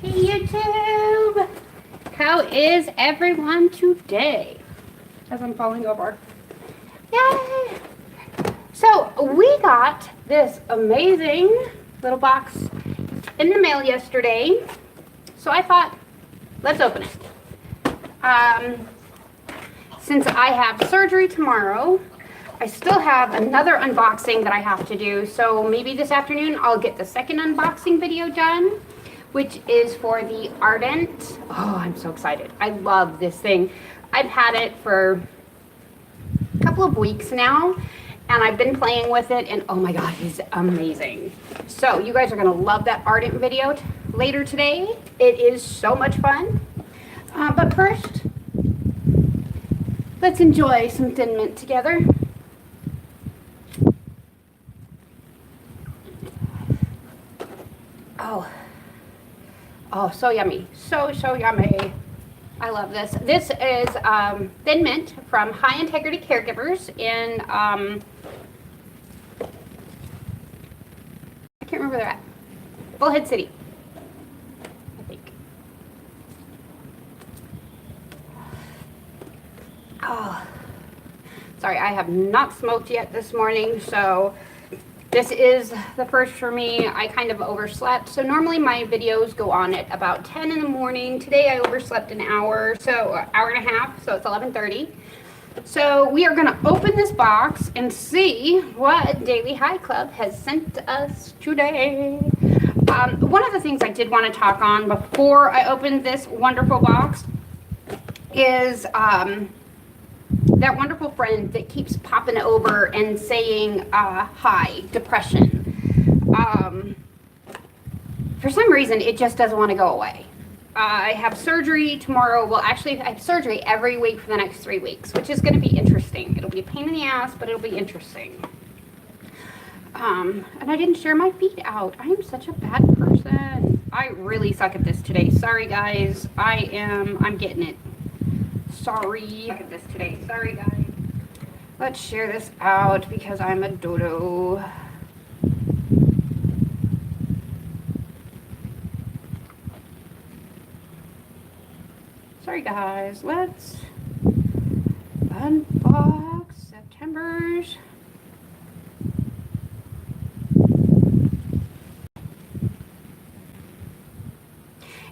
Hey YouTube! How is everyone today? As I'm falling over. Yay! So we got this amazing little box in the mail yesterday. So I thought, let's open it. Since I have surgery tomorrow, I still have another unboxing that I have to do. So maybe this afternoon I'll get the second unboxing video done, which is for the Ardent. Oh, I'm so excited. I love this thing. I've had it for a couple of weeks now, and I've been playing with it, and oh my God, it's amazing. So you guys are gonna love that Ardent video later today. It is so much fun. But first, let's enjoy some Thin Mint together. Oh, so yummy. So yummy. I love this. This is Thin Mint from High Integrity Caregivers in, I can't remember where they're at. Bullhead City, I think. Oh, sorry, I have not smoked yet this morning, so this is the first for me. I kind of overslept. So normally my videos go on at about 10 in the morning. Today I overslept an hour, so an hour and a half, so it's 11:30. So we are gonna open this box and see what Daily High Club has sent us today. One of the things I did want to talk on before I opened this wonderful box is that wonderful friend that keeps popping over and saying, hi, depression. For some reason, it just doesn't want to go away. I have surgery tomorrow. Well, actually, I have surgery every week for the next 3 weeks, which is going to be interesting. It'll be a pain in the ass, but it'll be interesting. And I didn't share my feet out. I am such a bad person. I really suck at this today. Sorry, guys. I'm getting it. Sorry. Look at this today. Sorry, guys. Let's share this out because I'm a dodo. Sorry, guys. Let's unbox September's.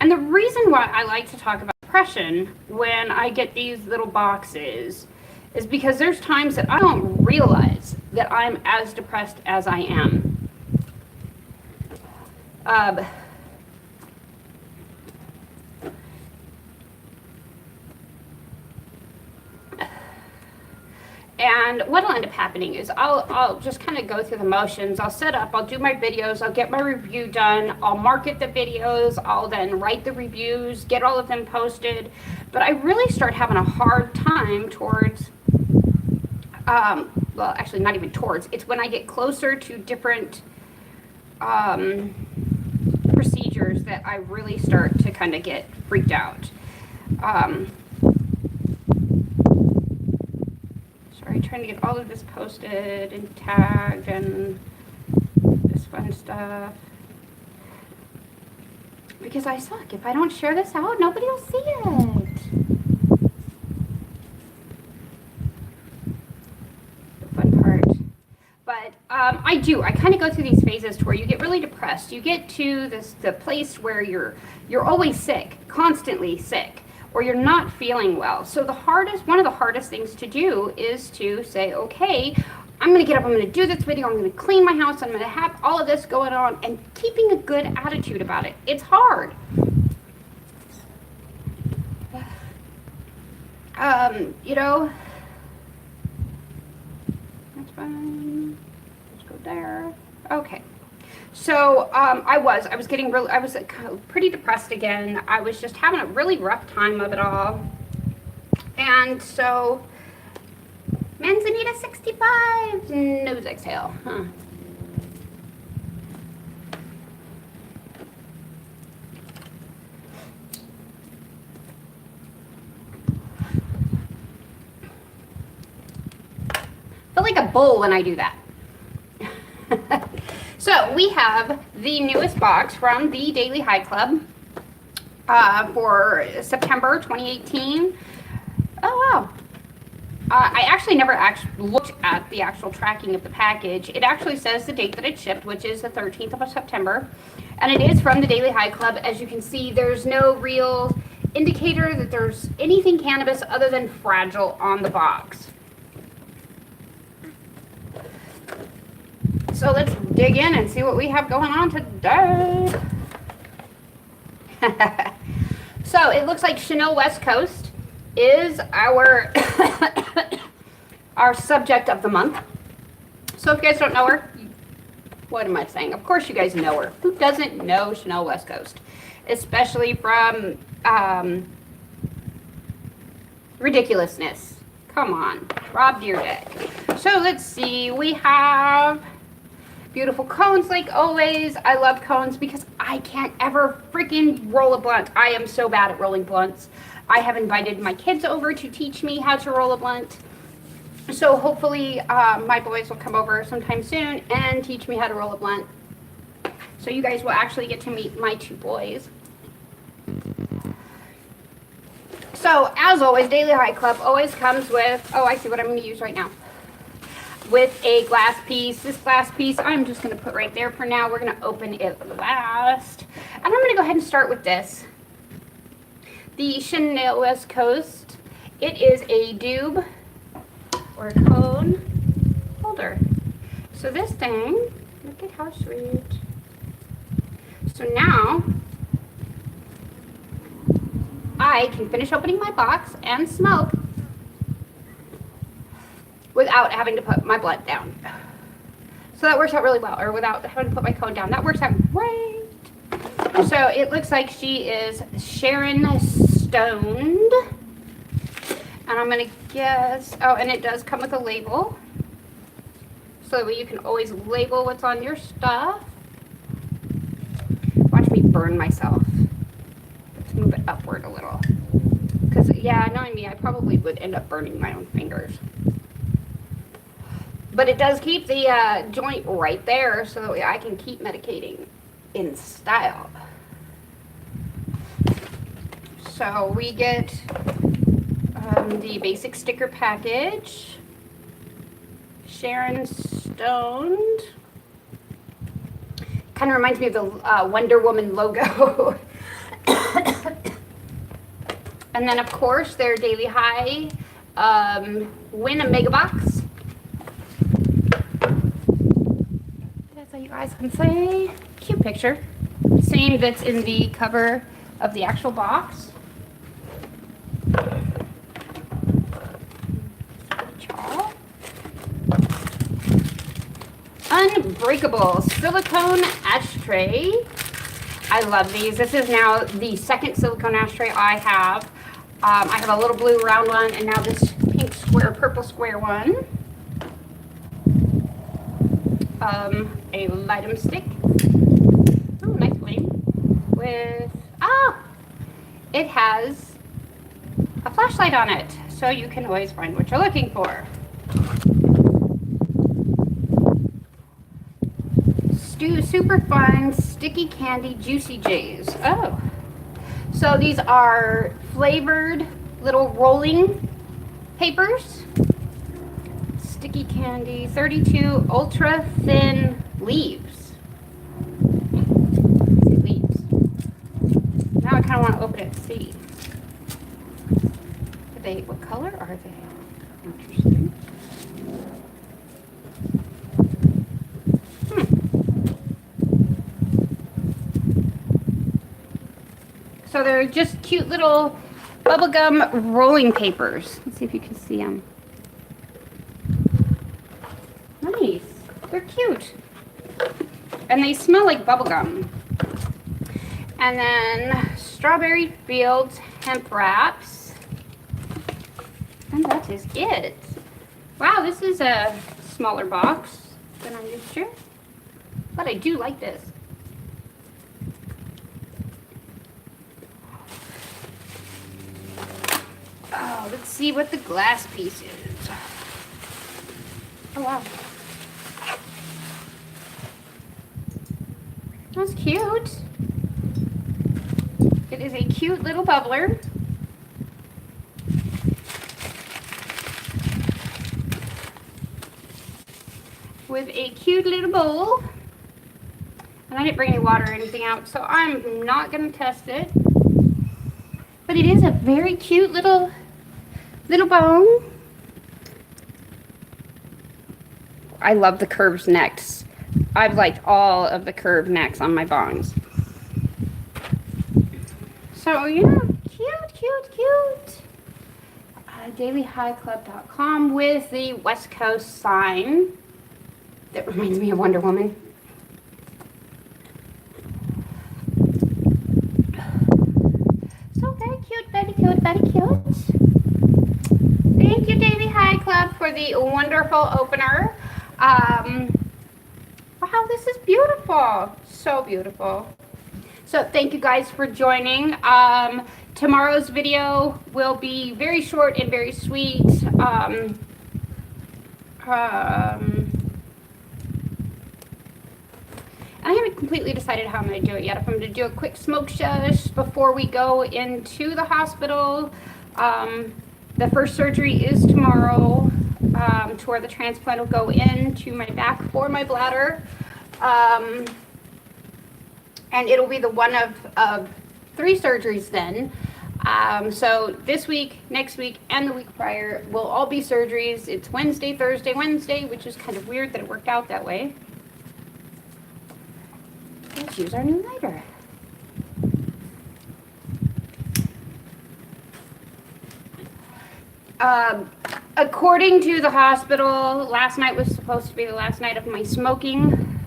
And the reason why I like to talk about depression when I get these little boxes is because there's times that I don't realize that I'm as depressed as I am. And what'll end up happening is I'll just kind of go through the motions. I'll set up, I'll do my videos, I'll get my review done, I'll market the videos, I'll then write the reviews, get all of them posted. But I really start having a hard time towards, well, actually not even towards, it's when I get closer to different procedures that I really start to kind of get freaked out. Trying to get all of this posted and tagged and this fun stuff, because I suck. If I don't share this out, nobody will see it. The fun part. But I kind of go through these phases to where you get really depressed. You get to the place where you're always sick, constantly sick, or you're not feeling well. So one of the hardest things to do is to say, okay, I'm gonna get up, I'm gonna do this video, I'm gonna clean my house, I'm gonna have all of this going on, and keeping a good attitude about it. It's hard. You know, that's fine. Let's go there. Okay. So I was pretty depressed again. I was just having a really rough time of it all. And so, Manzanita 65, nose exhale, huh? Feel like a bull when I do that. So we have the newest box from the Daily High Club. for September 2018. Oh, wow. I actually never looked at the actual tracking of the package. It actually says the date that it shipped, which is the 13th of September. And it is from the Daily High Club. As you can see, there's no real indicator that there's anything cannabis other than fragile on the box. So let's dig in and see what we have going on today. So it looks like Chanel West Coast is our our subject of the month. So if you guys don't know her, what am I saying? Of course you guys know her. Who doesn't know Chanel West Coast? Especially from Ridiculousness. Come on, Rob Deerdeck. So let's see, we have beautiful cones like always. I love cones because I can't ever freaking roll a blunt. I am so bad at rolling blunts. I have invited my kids over to teach me how to roll a blunt. So hopefully my boys will come over sometime soon and teach me how to roll a blunt. So you guys will actually get to meet my two boys. So as always, Daily High Club always comes with, oh, I see what I'm going to use right now. With a glass piece. This glass piece I'm just going to put right there for now. We're going to open it last. And I'm going to go ahead and start with this. The Chanel West Coast. It is a dube or a cone holder. So this thing, look at how sweet. So now I can finish opening my box and smoke without having to put my blunt down. So that works out really well, or without having to put my cone down. That works out great. So it looks like she is Sharon Stoned. And I'm gonna guess, oh, and it does come with a label. So that you can always label what's on your stuff. Watch me burn myself. Let's move it upward a little. Because, yeah, knowing me, I probably would end up burning my own fingers. But it does keep the joint right there so that I can keep medicating in style. So we get the basic sticker package. Sharon Stoned. Kind of reminds me of the Wonder Woman logo. And then, of course, their Daily High win a mega box. That's all you guys can say. Cute picture. Same that's in the cover of the actual box. Unbreakable silicone ashtray. I love these. This is now the second silicone ashtray I have. I have a little blue round one and now this pink square, purple square one. A lightum stick. Oh, nice flame. With, it has a flashlight on it, so you can always find what you're looking for. Super fun sticky candy juicy J's. Oh, so these are flavored little rolling papers. Sticky candy, 32 ultra thin leaves. Leaves. Now I kind of want to open it and see. What color are they? Interesting. So they're just cute little bubblegum rolling papers. Let's see if you can see them. Nice. They're cute. And they smell like bubblegum. And then Strawberry Fields hemp wraps. And that is it. Wow, this is a smaller box than I'm used to. But I do like this. Oh, let's see what the glass piece is. Oh, wow. That's cute. It is a cute little bubbler. With a cute little bowl. And I didn't bring any water or anything out, so I'm not going to test it. But it is a very cute little bone. I love the curved necks. I've liked all of the curved necks on my bongs. So, yeah, cute. dailyhighclub.com with the West Coast sign. That reminds me of Wonder Woman. So very cute, very cute, very cute. Thank you, Daily High Club, for the wonderful opener. Wow, this is beautiful. So beautiful. So thank you guys for joining. Tomorrow's video will be very short and very sweet. I haven't completely decided how I'm going to do it yet. If I'm going to do a quick smoke shush before we go into the hospital. The first surgery is tomorrow, to where the transplant will go into my back for my bladder. And it'll be the one of 3 surgeries then. So this week, next week, and the week prior will all be surgeries. It's Wednesday, Thursday, Wednesday, which is kind of weird that it worked out that way. Let's use our new lighter. According to the hospital, last night was supposed to be the last night of my smoking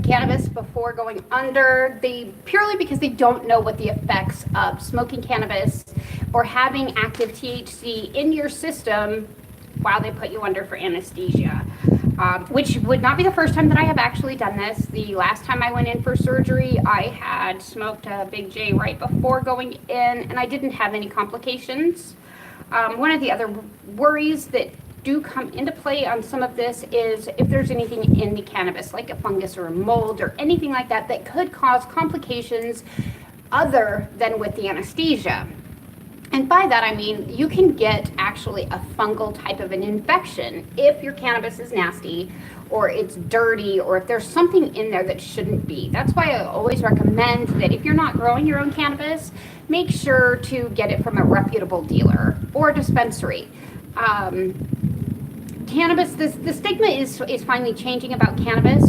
cannabis before going under. Purely because they don't know what the effects of smoking cannabis or having active THC in your system while they put you under for anesthesia. Which would not be the first time that I have actually done this. The last time I went in for surgery, I had smoked a Big J right before going in, and I didn't have any complications. One of the other worries that do come into play on some of this is if there's anything in the cannabis, like a fungus or a mold or anything like that, that could cause complications other than with the anesthesia. And by that, I mean, you can get actually a fungal type of an infection if your cannabis is nasty or it's dirty or if there's something in there that shouldn't be. That's why I always recommend that if you're not growing your own cannabis, make sure to get it from a reputable dealer or dispensary. Cannabis, the stigma is finally changing about cannabis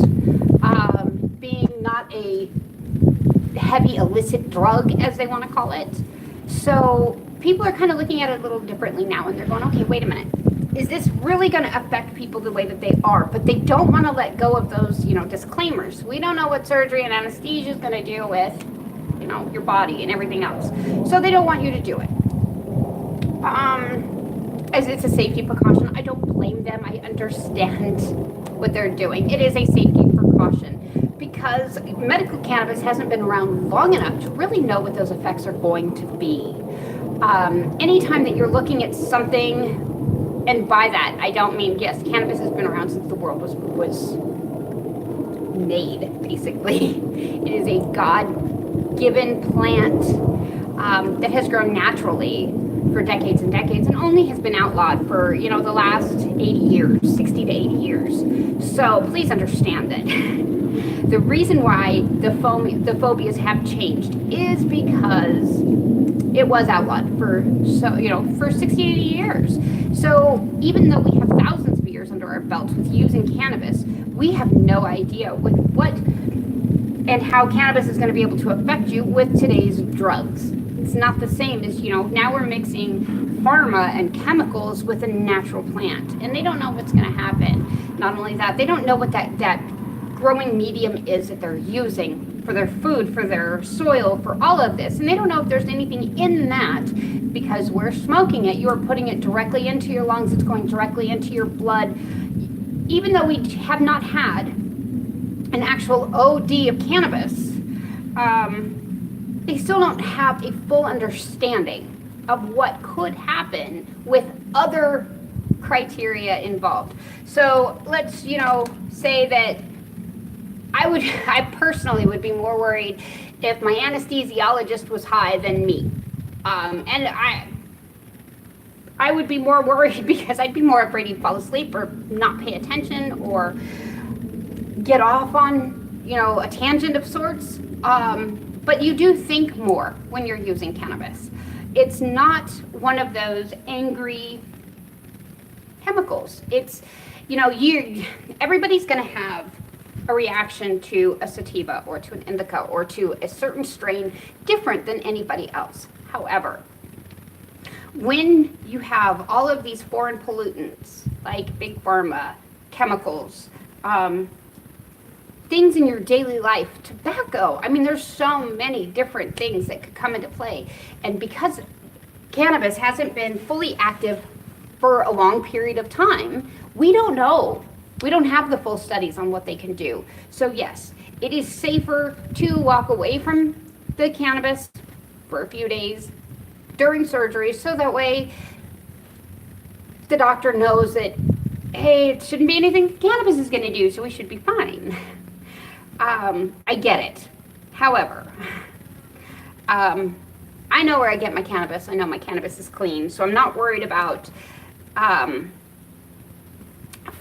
being not a heavy illicit drug, as they want to call it. So people are kind of looking at it a little differently now, and they're going, okay, wait a minute. Is this really going to affect people the way that they are? But they don't want to let go of those, disclaimers. We don't know what surgery and anesthesia is going to do with, your body and everything else. So they don't want you to do it. As it's a safety precaution. I don't blame them. I understand what they're doing. It is a safety precaution because medical cannabis hasn't been around long enough to really know what those effects are going to be. Anytime that you're looking at something, and by that I don't mean, yes, cannabis has been around since the world was made, basically. It is a God-given plant that has grown naturally for decades and decades and only has been outlawed for, the last 80 years, 60 to 80 years. So please understand that the reason why the phobias have changed is because it was outlawed for 60 to 80 years. So even though we have thousands of years under our belts with using cannabis, we have no idea with what and how cannabis is going to be able to affect you with today's drugs. It's not the same as, now we're mixing pharma and chemicals with a natural plant, and they don't know what's going to happen. Not only that, they don't know what that growing medium is that they're using for their food, for their soil, for all of this. And they don't know if there's anything in that because we're smoking it. You're putting it directly into your lungs. It's going directly into your blood. Even though we have not had an actual OD of cannabis, they still don't have a full understanding of what could happen with other criteria involved. So let's, say that I personally would be more worried if my anesthesiologist was high than me. And I would be more worried because I'd be more afraid he'd fall asleep or not pay attention or get off on, a tangent of sorts. But you do think more when you're using cannabis. It's not one of those angry chemicals. It's, everybody's going to have a reaction to a sativa or to an indica or to a certain strain different than anybody else. However, when you have all of these foreign pollutants like big pharma, chemicals, things in your daily life, tobacco, there's so many different things that could come into play. And because cannabis hasn't been fully active for a long period of time, we don't know. We don't have the full studies on what they can do. So yes, it is safer to walk away from the cannabis for a few days during surgery, so that way the doctor knows that, hey, it shouldn't be anything cannabis is going to do, so we should be fine. I get it. However, I know where I get my cannabis. I know my cannabis is clean, so I'm not worried about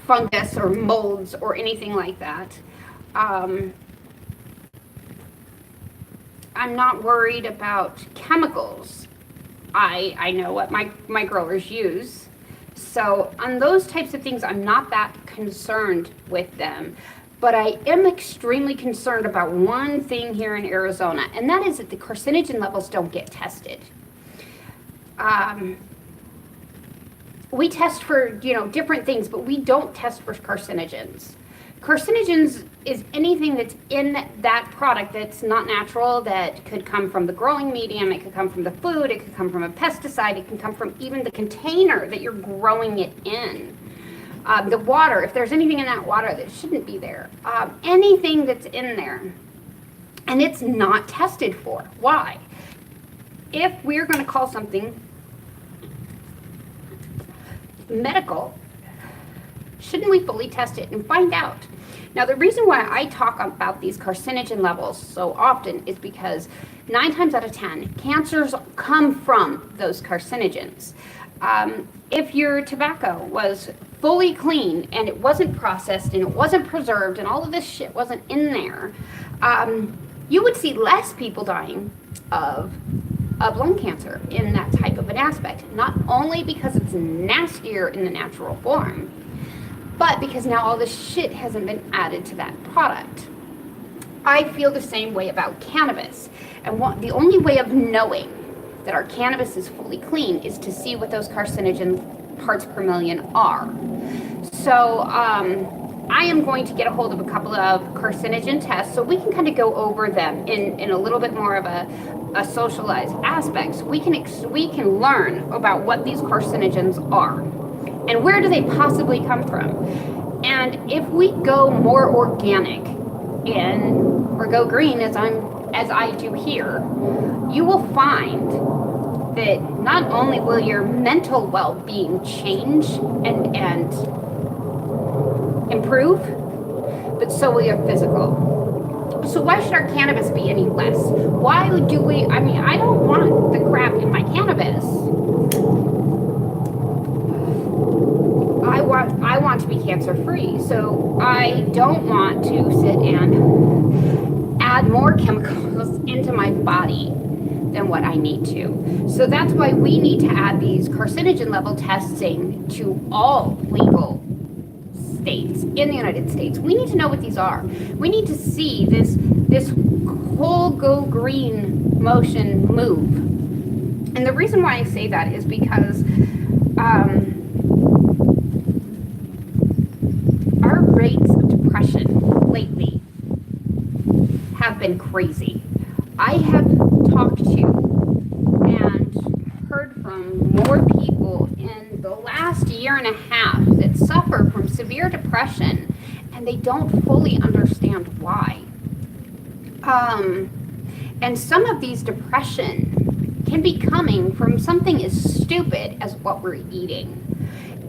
fungus or molds or anything like that. I'm not worried about chemicals. I know what my growers use. So on those types of things, I'm not that concerned with them. But I am extremely concerned about one thing here in Arizona, and that is that the carcinogen levels don't get tested. We test for, different things, but we don't test for carcinogens. Carcinogens is anything that's in that product that's not natural, that could come from the growing medium, it could come from the food, it could come from a pesticide, it can come from even the container that you're growing it in. The water, if there's anything in that water that shouldn't be there, anything that's in there, and it's not tested for. Why? If we're going to call something medical, shouldn't we fully test it and find out? Now, the reason why I talk about these carcinogen levels so often is because 9 times out of 10, cancers come from those carcinogens. If your tobacco was fully clean and it wasn't processed and it wasn't preserved and all of this shit wasn't in there, you would see less people dying of lung cancer in that type of an aspect. Not only because it's nastier in the natural form, but because now all this shit hasn't been added to that product. I feel the same way about cannabis. And the only way of knowing that our cannabis is fully clean is to see what those carcinogen parts per million are. So I am going to get a hold of a couple of carcinogen tests so we can kind of go over them in a little bit more of a socialized aspect. So we can learn about what these carcinogens are and where do they possibly come from. And if we go more organic or go green as I do here, you will find that not only will your mental well-being change and improve, but so will your physical. So why should our cannabis be any less? Why do we, I don't want the crap in my cannabis. I want to be cancer-free, so I don't want to sit and add more chemicals into my body than what I need to. So that's why we need to add these carcinogen level testing to all legal states in the United States. We need to know what these are. We need to see this whole go green motion move. And the reason why I say that is because our rates of depression lately have been crazy. I have talked to and heard from more people in the last year and a half that suffer from severe depression, and they don't fully understand why. And some of these depression can be coming from something as stupid as what we're eating.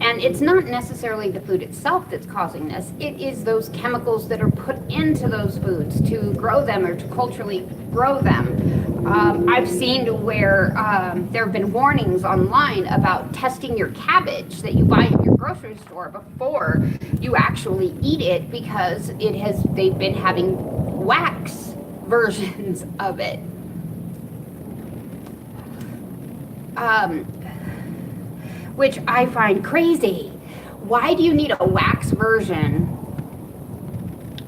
And it's not necessarily the food itself that's causing this. It is those chemicals that are put into those foods to grow them or to culturally grow them. I've seen where there have been warnings online about testing your cabbage that you buy in your grocery store before you actually eat it, because they've been having wax versions of it. Which I find crazy. Why do you need a wax version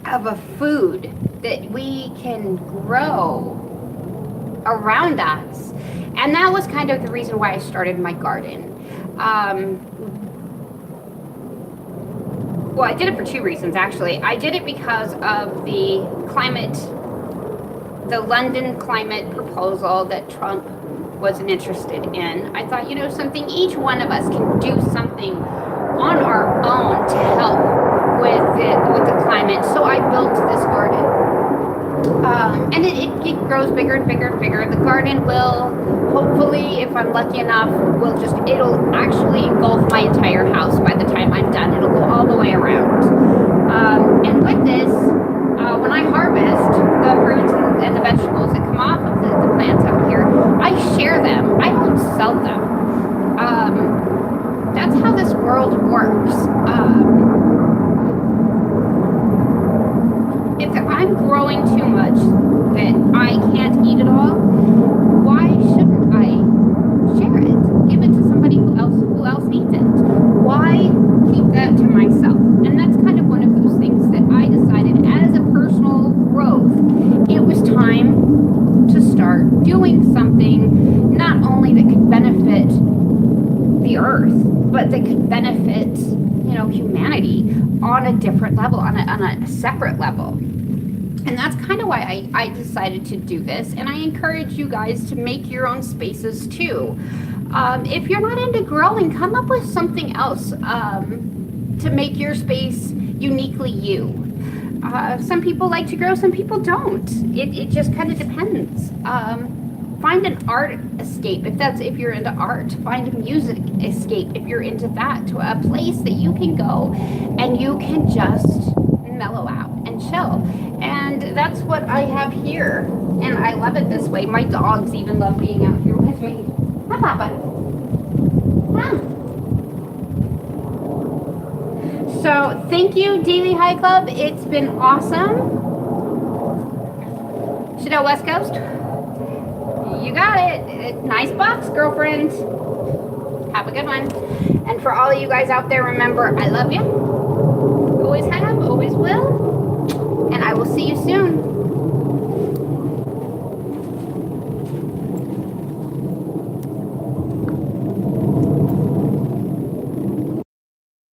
of a food that we can grow around us? And that was kind of the reason why I started my garden. Well, I did it for two reasons, actually. I did it because of the London climate proposal that Trump wasn't interested in. I thought, something, each one of us can do something on our own to help with the climate. So I built this garden. And it grows bigger and bigger and bigger. The garden will, hopefully, if I'm lucky enough, it'll actually engulf my entire house by the time I'm done. It'll go all the way around. And with this, when I harvest the fruits and the vegetables that come off of the plants out here, I share them. I don't sell them. That's how this world works. If I'm growing too much that I can't eat it all, why shouldn't I share it? Give it to somebody who else needs it. Why keep that to myself? And that's kind of one of those things that I decided as a personal growth, it was time to start doing something not only that could benefit the earth, but that could benefit, humanity on a different level, on a separate level. And that's kind of why I decided to do this. And I encourage you guys to make your own spaces too. If you're not into growing, come up with something else to make your space uniquely you. Some people like to grow, some people don't. It just kind of depends. Find an art escape if you're into art. Find a music escape if you're into that, to a place that you can go and you can just mellow out and chill. And that's what I have here. And I love it this way. My dogs even love being out here with me. Hi, Papa. Come. So thank you, Daily High Club. It's been awesome. Chanel West Coast. You got it. Nice box, girlfriend. Have a good one. And for all of you guys out there, remember, I love you. Always have, always will. And I will see you soon.